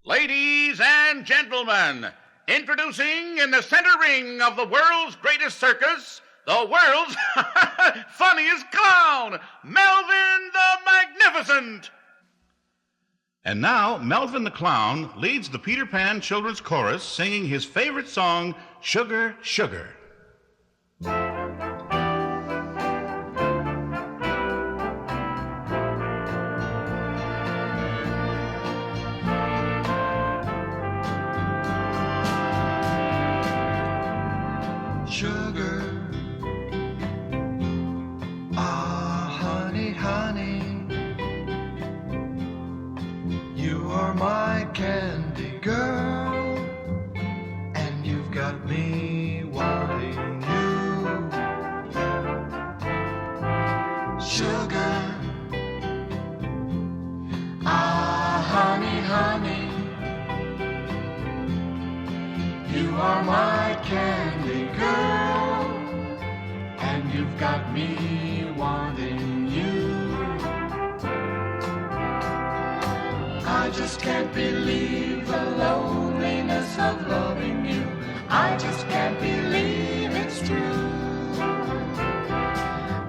Ladies and gentlemen, introducing in the center ring of the world's greatest circus, the world's funniest clown, Melvin the Magnificent. And now, Melvin the Clown leads the Peter Pan Children's Chorus singing his favorite song, Sugar, Sugar. Sugar, ah, honey, honey, you are my candy girl, and you've got me wanting you. Sugar, ah, honey, honey, you are my candy girl, and you've got me wanting you. I just can't believe the loneliness of loving you. I just can't believe it's true.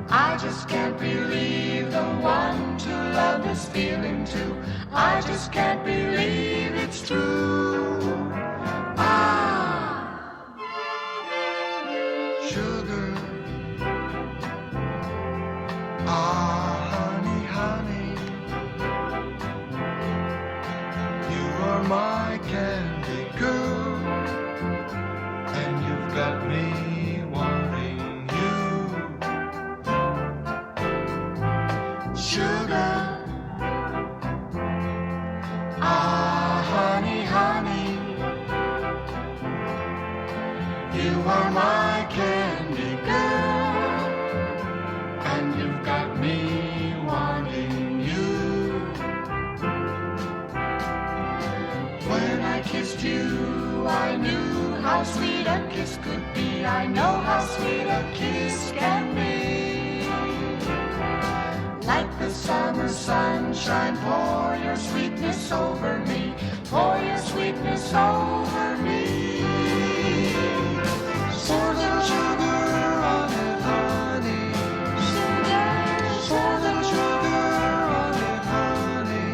I just can't believe the one to love is feeling too. I just can't believe it's true. Sugar, ah, honey, honey, you are my candy girl, and you've got me wanting you. Sugar, ah, honey, honey, you are my candy girl, and you've got me wanting you. When I kissed you, I knew how sweet a kiss could be. I know how sweet a kiss can be. Like the summer sunshine, pour your sweetness over me. Pour your sweetness over me. Pour little sugar on it, honey. Pour little sugar on it, honey.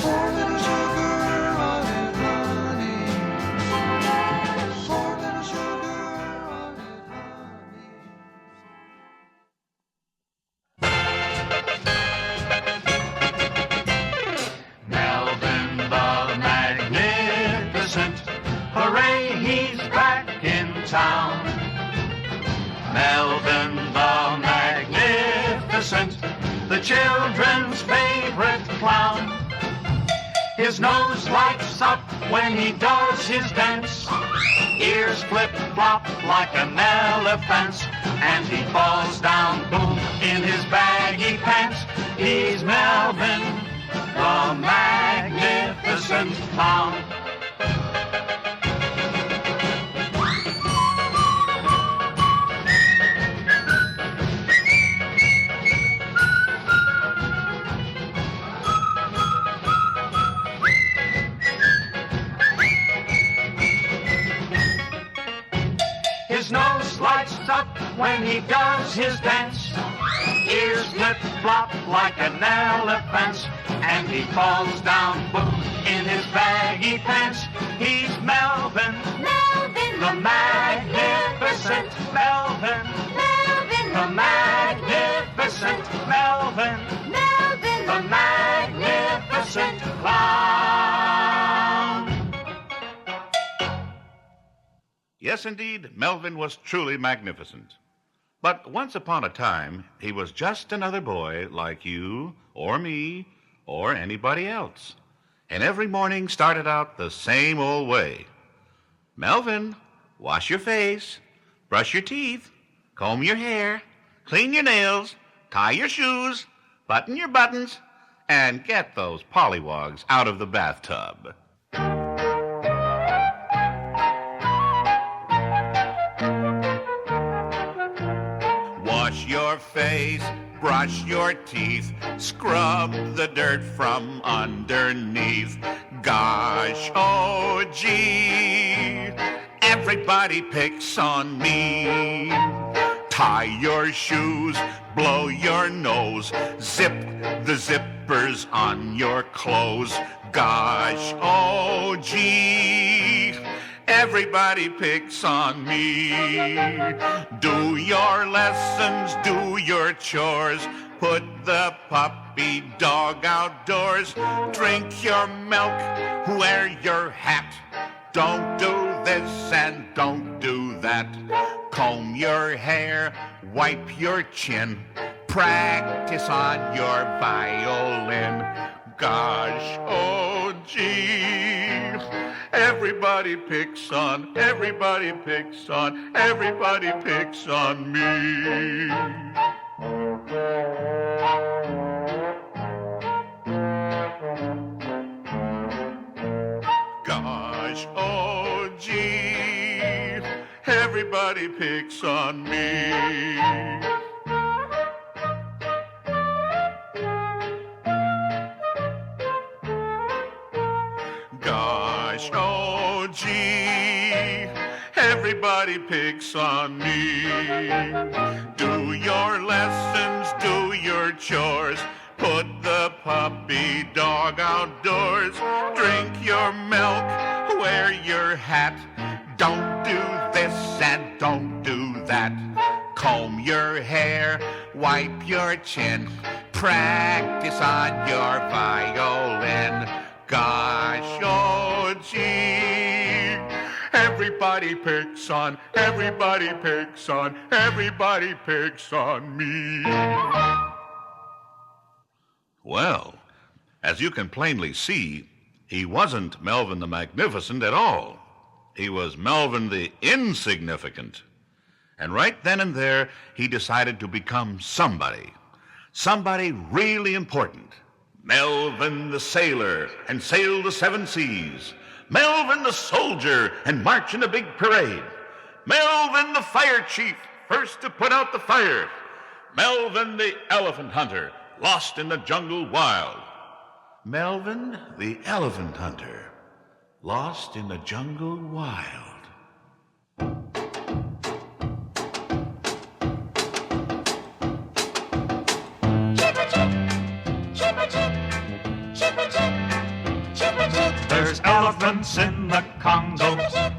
Pour little sugar on it, honey. Pour little sugar on it, honey. Melvin the Magnificent, hooray, he's back in town. Melvin the Magnificent, the children's favorite clown. His nose lights up when he does his dance. Ears flip-flop like an elephant's, and he falls down, boom, in his baggy pants. He's Melvin the Magnificent Clown. His nose lights up when he does his dance. Ears flip-flop like an elephant's, and he falls down, boom, in his baggy pants. He's Melvin, Melvin the Magnificent. Melvin, Melvin the Magnificent. Melvin, Melvin the Magnificent Clown. Yes, indeed, Melvin was truly magnificent. But once upon a time, he was just another boy like you or me or anybody else. And every morning started out the same old way. Melvin, wash your face, brush your teeth, comb your hair, clean your nails, tie your shoes, button your buttons, and get those pollywogs out of the bathtub. Wash your face, brush your teeth, scrub the dirt from underneath. Gosh, oh gee, everybody picks on me. Tie your shoes, blow your nose, zip the zippers on your clothes. Gosh, oh gee, everybody picks on me. Do your lessons, do your chores, put the puppy dog outdoors. Drink your milk, wear your hat. Don't do this and don't do that. Comb your hair, wipe your chin, practice on your violin. Gosh, oh gee, everybody picks on me. Gosh, oh gee, everybody picks on me. Gosh, oh gee, everybody picks on me. Do your lessons, do your chores, put the puppy dog outdoors. Drink your milk, wear your hat. Don't do this and don't do that. Comb your hair, wipe your chin, practice on your violin. Gosh, oh gee, everybody picks on me. Well, as you can plainly see, he wasn't Melvin the Magnificent at all. He was Melvin the Insignificant. And right then and there, he decided to become somebody really important. Melvin the sailor and sail the seven seas. Melvin the soldier and march in a big parade. Melvin the fire chief, first to put out the fire. Melvin the elephant hunter, lost in the jungle wild. Melvin the elephant hunter, lost in the jungle wild. There's elephants in the Congo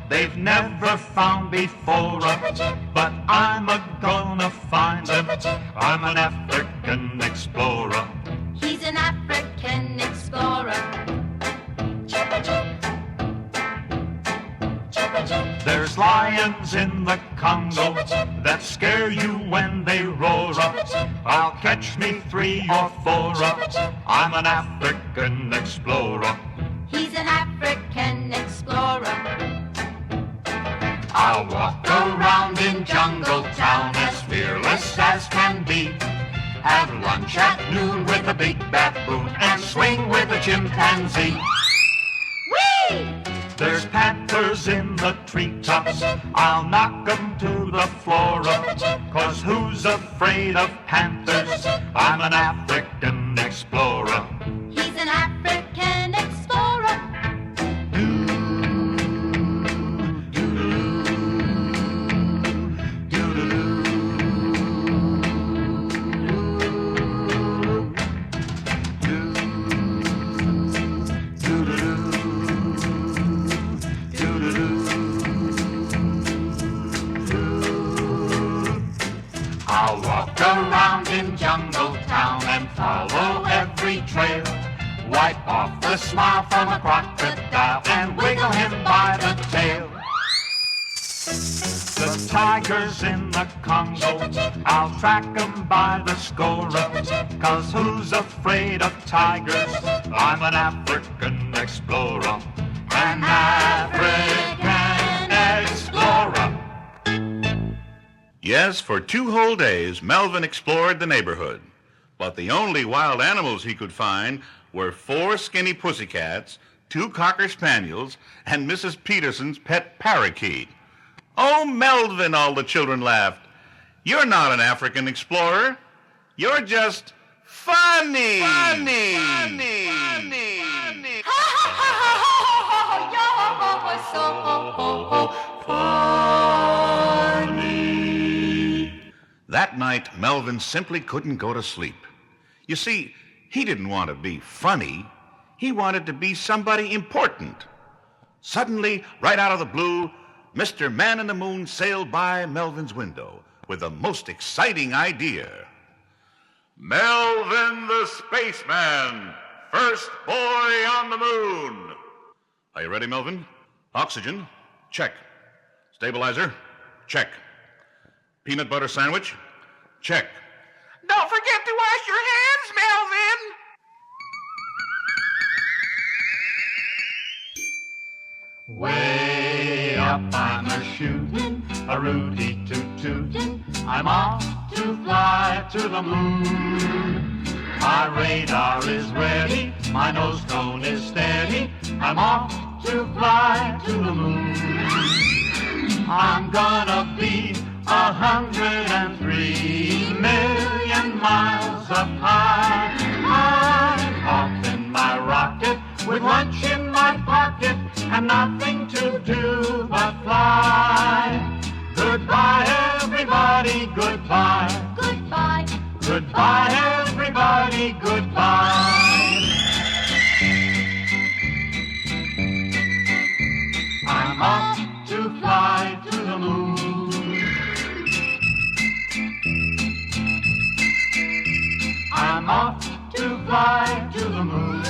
they've never found before, but I'm a-gonna find them. I'm an African explorer. He's an African explorer. There's lions in the Congo that scare you when they roar. I'll catch me 3 or 4. I'm an African explorer. He's an African explorer. I'll walk around in Jungle Town as fearless as can be. Have lunch at noon with a big baboon and swing with a chimpanzee. Whee! There's panthers in the treetops, I'll knock 'em to the floor. 'Cause who's afraid of panthers? I'm an African explorer. He's an African explorer. I'll walk around in Jungle Town and follow every trail. Wipe off the smile from a crocodile and wiggle him by the tail. The tigers in the Congo, I'll track 'em by the score. 'Cause who's afraid of tigers? I'm an African explorer. An African explorer. Yes, for 2 whole days, Melvin explored the neighborhood. But the only wild animals he could find were 4 skinny pussycats, 2 cocker spaniels, and Mrs. Peterson's pet parakeet. "Oh, Melvin," all the children laughed. "You're not an African explorer. You're just funny. Funny. Funny. Funny. Ha ha ha ha ha! You're so funny. That night, Melvin simply couldn't go to sleep. You see, he didn't want to be funny. He wanted to be somebody important. Suddenly, right out of the blue, Mr. Man in the Moon sailed by Melvin's window with the most exciting idea. Melvin the Spaceman, first boy on the moon. Are you ready, Melvin? Oxygen? Check. Stabilizer? Check. Peanut butter sandwich? Check. Don't forget to wash your hands, Melvin. Way up I'm a-shootin', a rooty-toot-tootin'. I'm off to fly to the moon. My radar is ready, my nose cone is steady. I'm off to fly to the moon. I'm gonna be 103 million miles up high. I'm off in my rocket with lunch in my pocket and nothing to do but fly. Goodbye, everybody, goodbye. Goodbye. Goodbye, everybody, goodbye. I'm off to fly to the moon. I'm off to fly to the moon.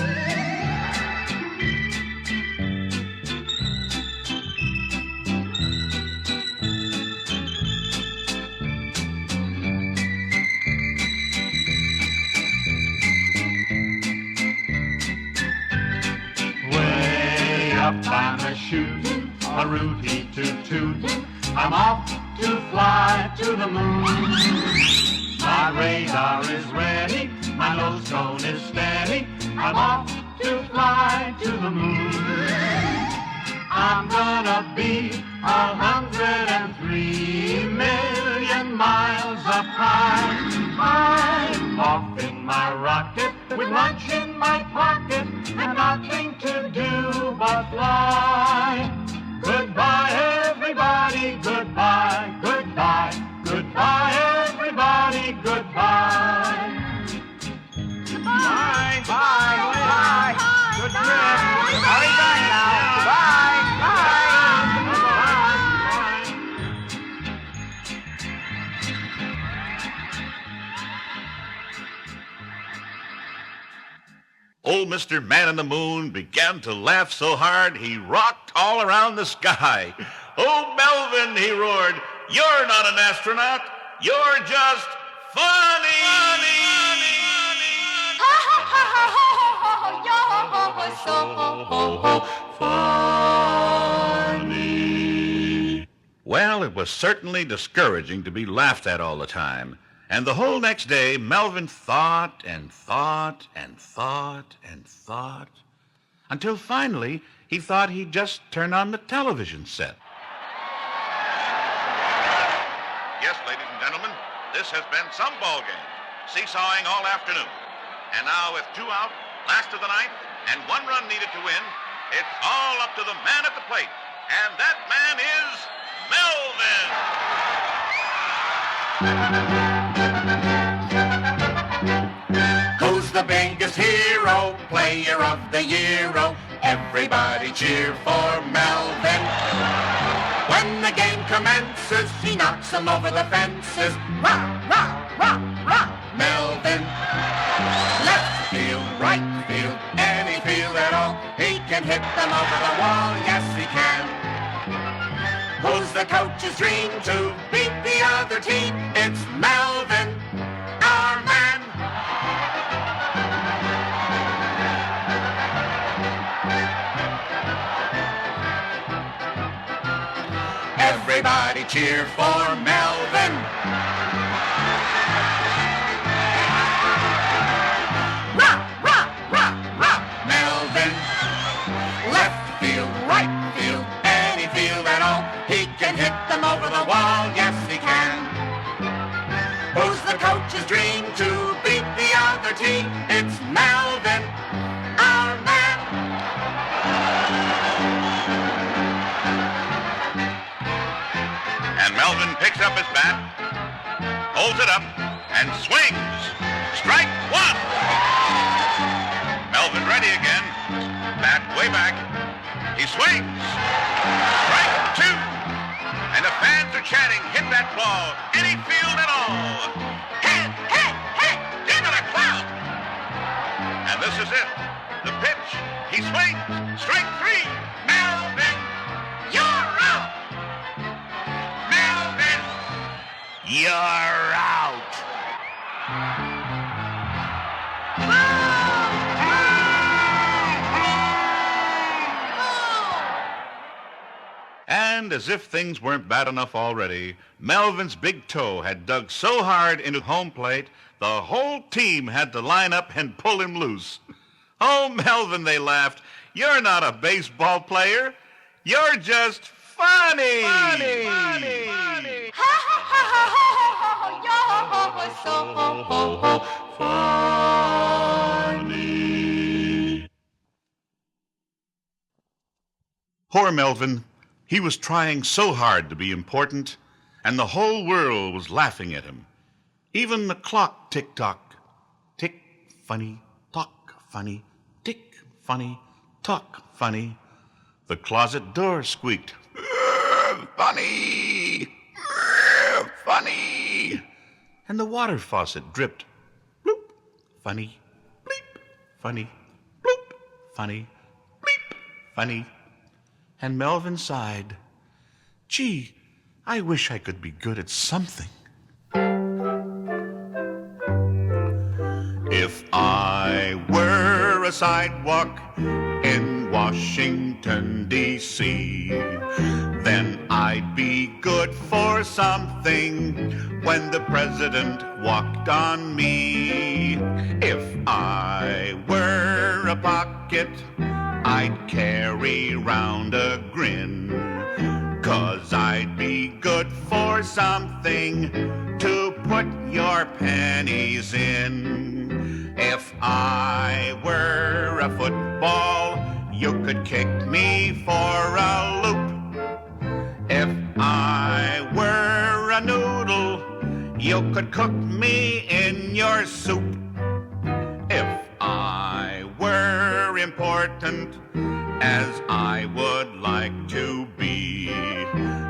Up I'm a-shootin', a rooty-toot-tootin'. I'm off to fly to the moon. My radar is ready, my nose cone is steady. I'm off to fly to the moon. I'm gonna be 103 million miles up high. I'm off in my rocket with lunch in my pocket and nothing to do but fly. Goodbye, everybody, goodbye, goodbye, goodbye, everybody, goodbye. Bye, bye, bye. Good trip. Hurry back now. Bye, bye. Old Mr. Man in the Moon began to laugh so hard he rocked all around the sky. Oh, Melvin, he roared, you're not an astronaut. You're just funny. Ha ha ha ha ha! You're so funny. Well, it was certainly discouraging to be laughed at all the time. And the whole next day, Melvin thought and thought and thought and thought, until finally he thought he'd just turn on the television set. Yes, ladies and gentlemen, this has been some ball game, seesawing all afternoon. And now with 2 out, last of the ninth, and 1 run needed to win, it's all up to the man at the plate. And that man is Melvin. Who's the biggest hero, player of the year? Everybody cheer for Melvin. When the game commences, he knocks them over the fences. Rah, rah, rah, rah, Melvin. Left field, right field, any field at all. He can hit them over the wall, yes he can. Who's the coach's dream to beat the other team? It's Melvin, our man. Everybody cheer for Melvin. Rah, rah, rah, rah, Melvin. Left field, right field, any field at all. He can hit them over the wall, yes he can. Who's the coach's dream to Melvin picks up his bat, holds it up, and swings. Strike one. Melvin ready again. Bat way back. He swings. Strike two. And the fans are chanting, hit that ball, any field at all. Hit, hit, hit, give it a clout. And this is it. The pitch. He swings. Strike three. Melvin, you're out. Melvin, you're out. And as if things weren't bad enough already, Melvin's big toe had dug so hard into home plate, the whole team had to line up and pull him loose. Oh, Melvin, they laughed. You're not a baseball player. You're just funny. Funny. Funny. Funny. Ha ha ha ha ha ha ha. You're so Funny. Poor Melvin. He was trying so hard to be important, and the whole world was laughing at him. Even the clock tick-tock. Tick, funny, tock, funny, tick, funny, talk, funny. The closet door squeaked. Funny! Funny! And the water faucet dripped. Bloop, funny, bleep, funny, bloop, funny, bleep, funny. And Melvin sighed. Gee, I wish I could be good at something. If I were a sidewalk in Washington, D.C., then I'd be good for something when the president walked on me. If I were a pocket, I'd carry round a grin, 'cause I'd be good for something to put your pennies in. If I were a football, you could kick me for a loop. If I were a noodle, you could cook me in your soup. If I were important, as I would like to be,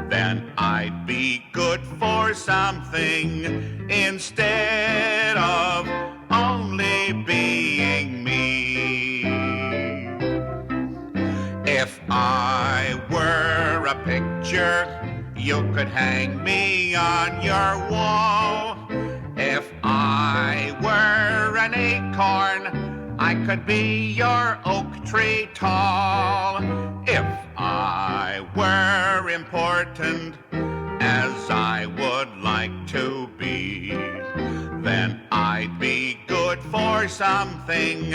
then I'd be good for something instead of only being me. If I were a picture, you could hang me on your wall. If I were an acorn, I could be your oak tree tall. If I were important, as I would like to be, then I'd be good for something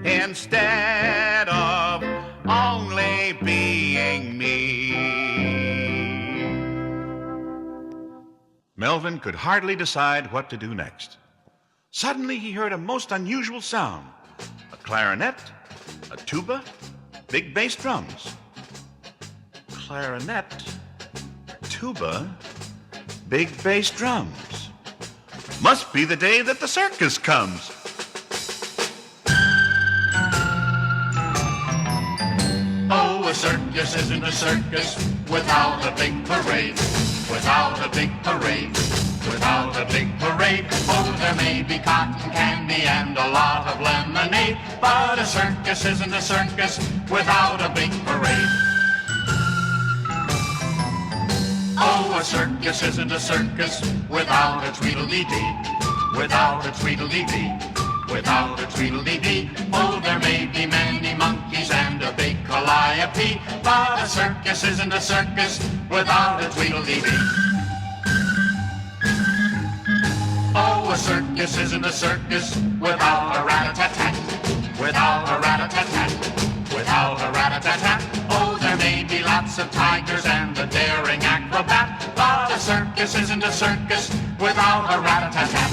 instead of only being me. Melvin could hardly decide what to do next. Suddenly he heard a most unusual sound. A clarinet, a tuba, big bass drums. Clarinet, tuba, big bass drums. Must be the day that the circus comes. Oh, a circus isn't a circus without a big parade. Without a big parade. Without a big parade. Oh, there may be cotton candy and a lot of lemonade, but a circus isn't a circus without a big parade. Oh, a circus isn't a circus without a tweedledee-dee. Without a tweedledee-dee. Without a tweedledee-dee. Oh, there may be many monkeys and a big calliope, but a circus isn't a circus without a tweedledee-dee. Oh, a circus isn't a circus without a rat-a-tat-tat. Without a rat-a-tat-tat. Without a rat-a-tat-tat. Oh, there may be lots of tigers and a daring acrobat, but a circus isn't a circus without a rat-a-tat-tat.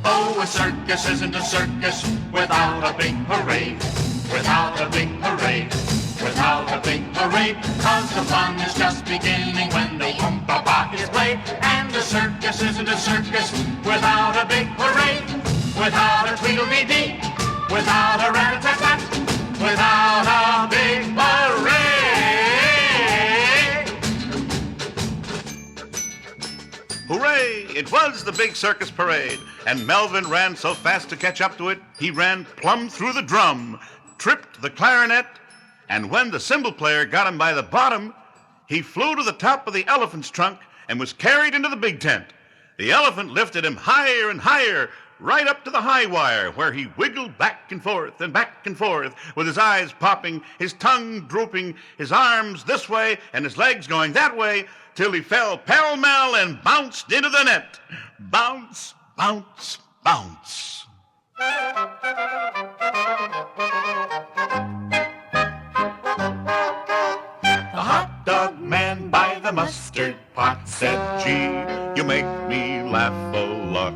Oh, a circus isn't a circus without a big parade. without a big parade, without a big parade, 'cause the fun is just beginning when the Oompa-Ba is played. And the circus isn't a circus without a big parade, without a Tweedledee, without a rat-a-tat-tat, without a big parade. Hooray! It was the big circus parade, and Melvin ran so fast to catch up to it, he ran plumb through the drum, tripped the clarinet, and when the cymbal player got him by the bottom, he flew to the top of the elephant's trunk and was carried into the big tent. The elephant lifted him higher and higher, right up to the high wire, where he wiggled back and forth, with his eyes popping, his tongue drooping, his arms this way and his legs going that way, till he fell pell-mell and bounced into the net. Bounce, bounce, bounce. The hot dog man by the mustard pot said, Gee, you make me laugh a lot.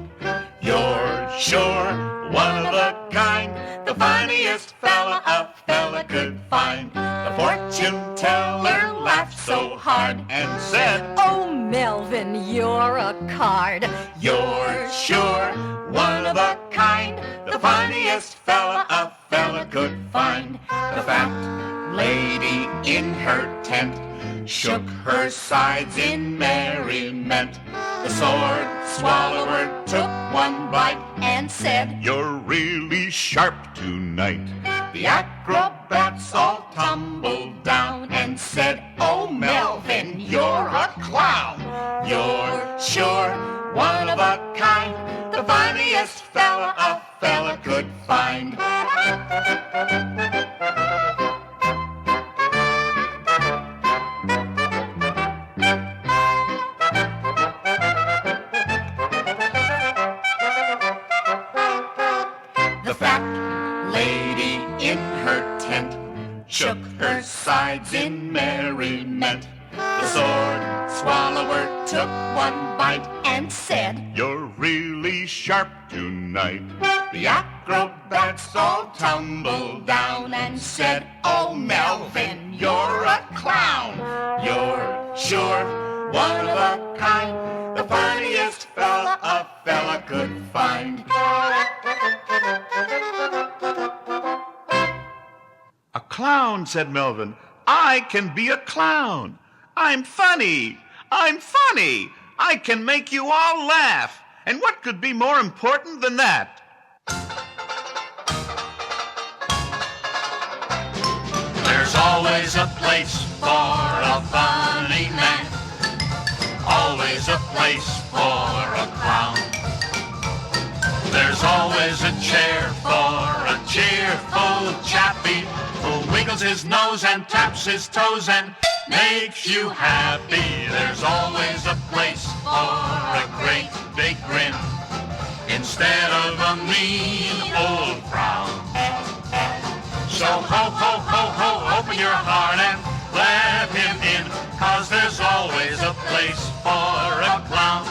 "You're sure one of a kind, the funniest fella a fella could find." The fortune teller laughed so hard And said, Oh, Melvin, you're a card. "You're sure one of a kind, the funniest fella a fella could find." The fat lady in her tent shook her sides in merriment. The sword swallower took one bite And said, You're really sharp tonight. The acrobats all tumbled down and said, "Oh, Melvin, you're a clown. You're sure one of a kind, the funniest fella a fella could find." The fat lady in her tent shook her sides in merriment. The sword swallower took one bite and said, You're really sharp tonight. The acrobats all tumbled down and said, "Oh, Melvin, you're a clown. You're sure one of a kind, the funniest fella a fella could find." A clown, said Melvin. I can be a clown. I'm funny. I'm funny. I can make you all laugh. And what could be more important than that? There's always a place for a funny man, always a place for a clown. There's always a chair for a cheerful chappie who wiggles his nose and taps his toes and makes you happy. There's always a place for a great big grin instead of a mean old frown. So ho, ho, ho, ho, open your heart and let him in, 'cause there's always a place for a clown.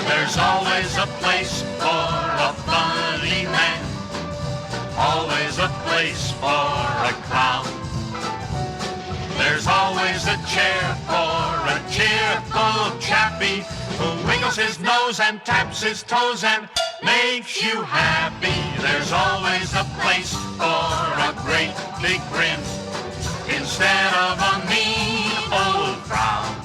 There's always a place for a funny man, always a place for a clown. There's always a chair for a cheerful chappie who wiggles his nose and taps his toes and makes you happy. There's always a place for a great big grin instead of a mean old frown.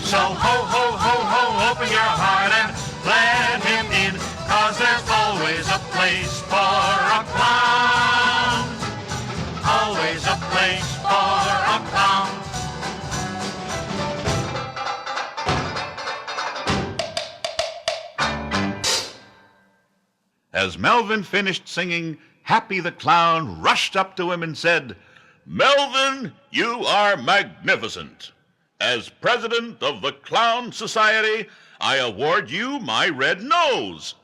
So ho, ho, ho, ho, open your heart and let him in, 'cause there's always a place for a clown. Always a place for a clown. As Melvin finished singing, Happy the Clown rushed up to him and said, Melvin, you are magnificent. As president of the Clown Society, I award you my red nose."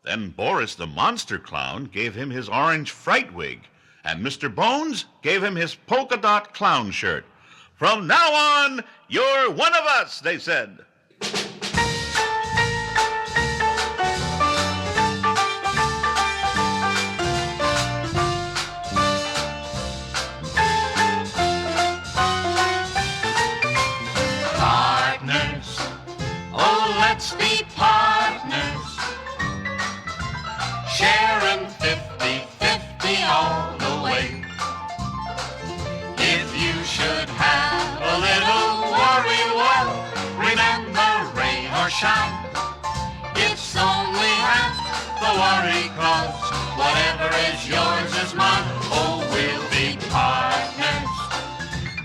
Then Boris the Monster Clown gave him his orange fright wig, and Mr. Bones gave him his polka dot clown shirt. "From now on, you're one of us," they said. Partners, oh, let's be partners. Sharing 50-50 all the way. If you should have a little worry, well, remember rain or shine, it's only half the worry, 'cause whatever is yours is mine. Oh, we'll be partners,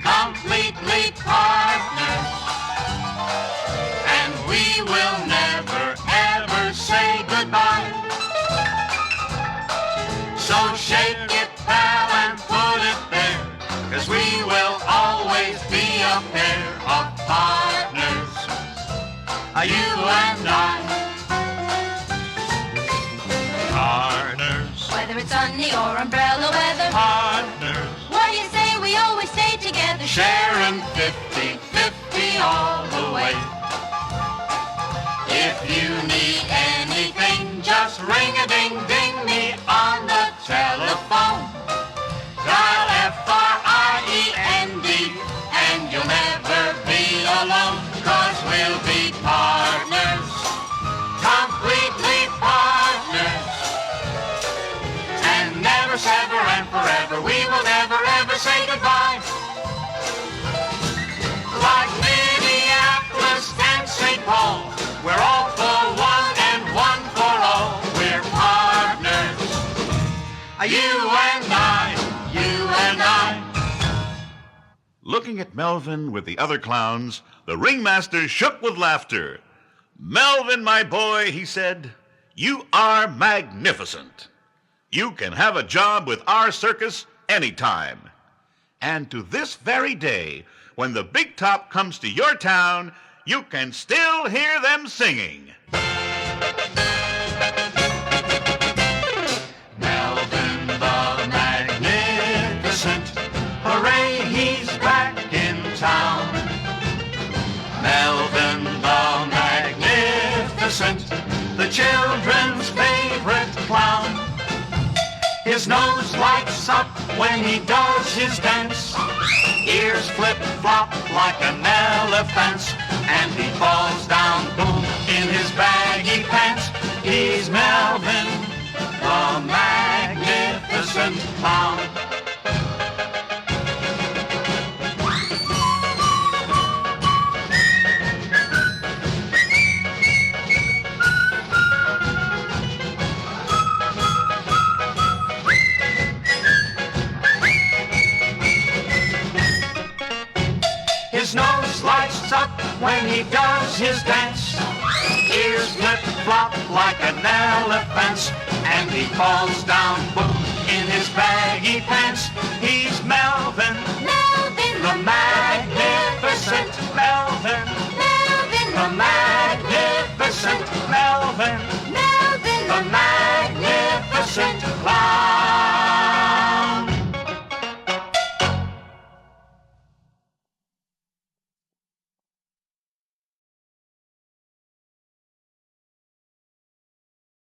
completely partners, and we will never ever say goodbye. So shake it, pal, and put it there, 'cause we will always be a pair of partners, you and I. Partners, Whether it's sunny or umbrella weather, partners, what do you say we always stay together? Sharing 50-50 all the way. If you need anything, just ring-a-ding-ding me on the telephone. Dial FRIEND, and you'll never be alone, 'cause we'll be partners, completely partners, and never sever and forever, we will never ever say goodbye. Like Minneapolis and St. Paul, we're all for one and one for all. We're partners, you and I, you and I. Looking at Melvin with the other clowns, the ringmaster shook with laughter. "Melvin, my boy," he said, "you are magnificent. You can have a job with our circus anytime." And to this very day, when the big top comes to your town, you can still hear them singing. Melvin the Magnificent, hooray, he's back in town. Melvin the Magnificent, the children's favorite clown. His nose lights up when he does his dance. Ears flip-flop like an elephant's, and he falls down, boom, in his baggy pants. He's Melvin the Magnificent Clown. His nose lights up when he does his dance. Ears flip-flop like an elephant's, and he falls down, boom, in his baggy pants. He's Melvin, Melvin, the Magnificent. Melvin, Melvin, the Magnificent. Melvin, Melvin, the Magnificent.